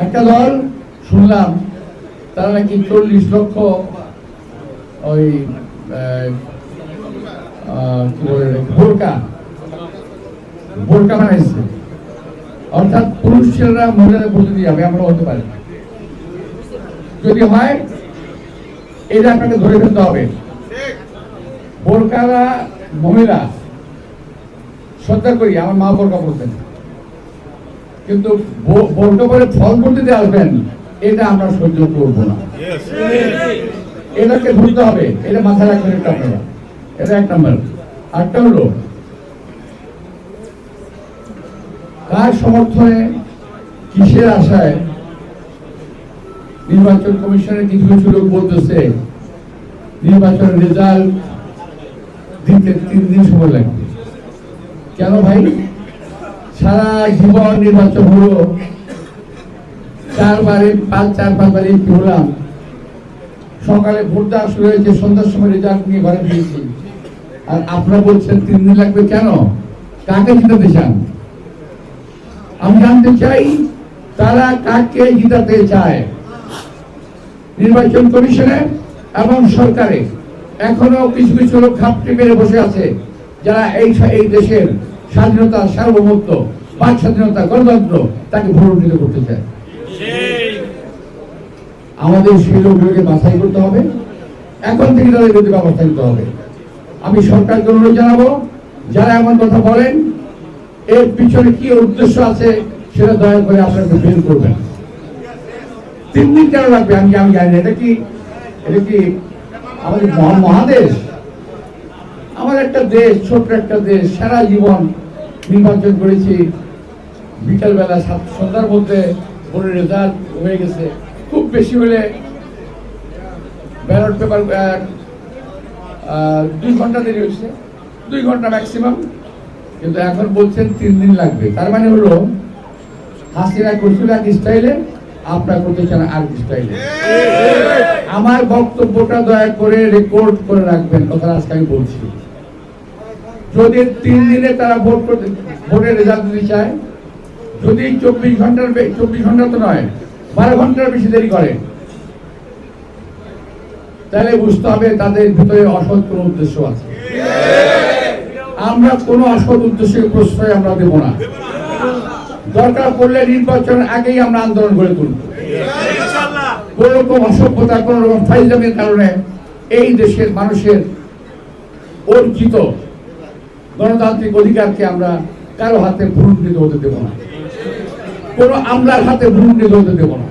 একটা দল শুনলাম তারা নাকি 40 লক্ষ ওই কি বলে বোরকা বানাইছে, অর্থাৎ পুরুষ ছেলেরা মহিলাদের বলতে দিয়ে যাবে, আমরা হতে পারি। যদি হয় এটা আপনাকে ধরে ফেলতে হবে। বোরকারা মহিলা শ্রদ্ধা করি, আমার মা বোরকা পড়তেন, কিন্তু বোরকা পরে ফল করতে দিয়ে আসবেন, এটা আমরা সহ্য করবো না। এটাকে ধরতে হবে, এটা মাথায় রাখবেন। একটা আপনারা, এটা 1 নম্বর। আরেকটা হলো কার সমর্থনে কিসের আশায় নির্বাচন কমিশনের কিছু কিছু লোক বলতেছে নির্বাচনের রেজাল্ট দিতে 3 দিন সময় লাগবে। কেন ভাই? সারা জীবন নির্বাচন হলো, 4-5 কি হলাম, সকালে ভোট দেওয়া শুরু হয়েছে, সন্ধ্যার সময় রেজাল্ট নিয়ে ঘরে ফিরেছি, আর আপনারা বলছেন 3 দিন লাগবে। কেন? কাকে জিতাতে চান? আমি জানতে চাই তারা কাকে জিতাতে চায়। নির্বাচন কমিশনে এবং সরকারে এখনো কিছু কিছু লোক ঘাপটি মেরে বসে আছে, যারা এই দেশের স্বাধীনতা, সার্বভৌমত্ব, বাক স্বাধীনতা, গণতন্ত্র তাকে ভুলুণ্ঠিত করতে চায়। আমাদের সেই লোকগুলোকে বাছাই করতে হবে, এখন থেকে তাদের বিরুদ্ধে ব্যবস্থা নিতে হবে। আমি সরকারকে অনুরোধ জানাবো, যারা এমন কথা বলেন এর পিছনে কি উদ্দেশ্য আছে সেটা দয়া করে আপনারা বের করবেন। 3 দিন কেন লাগবে আমি জানি না। এটা কি আমাদের মহাদেশ? আমার একটা দেশ, ছোট্ট একটা দেশ, সারা জীবন নির্বাচন করেছি, বিকালবেলা সন্ধ্যার মধ্যে ভোটের রেজাল্ট হয়ে গেছে। খুব বেশি হলে ব্যালট পেপার 2 ঘন্টা দেরি হয়েছে, 2 ঘন্টা ম্যাক্সিমাম, কিন্তু এখন বলছেন 3 দিন লাগবে। তার মানে হলো হাসিনা করছিল এক স্টাইলে, আপনারা করতে চান আর স্টাইলে। আমার বক্তব্যটা দয়া করে রেকর্ড করে রাখবেন, কথা আজকে আমি বলছি। যদি 3 দিনে তারা ভোটের রেজাল্ট দিতে চায়, যদি 24 ঘন্টা তো নয়, 12 ঘন্টার বেশি দেরি করে, তাহলে বুঝতে হবে তাদের ভিতরে অসৎ কোনো উদ্দেশ্য আছে। আমরা কোনো অসৎ উদ্দেশ্যের প্রশ্রয় আমরা দেব না। দরকার পড়লে নির্বাচন আগেই আমরা আন্দোলন গড়ে তুলব। কোন রকম অসভ্যতা, কোন রকম ফাইজলামির কারণে এই দেশের মানুষের অর্জিত গণতান্ত্রিক অধিকারকে আমরা কারো হাতে ভুলুণ্ঠিত হতে দেব না, কোন আমলার হাতে ভুলুণ্ঠিত হতে দেব না।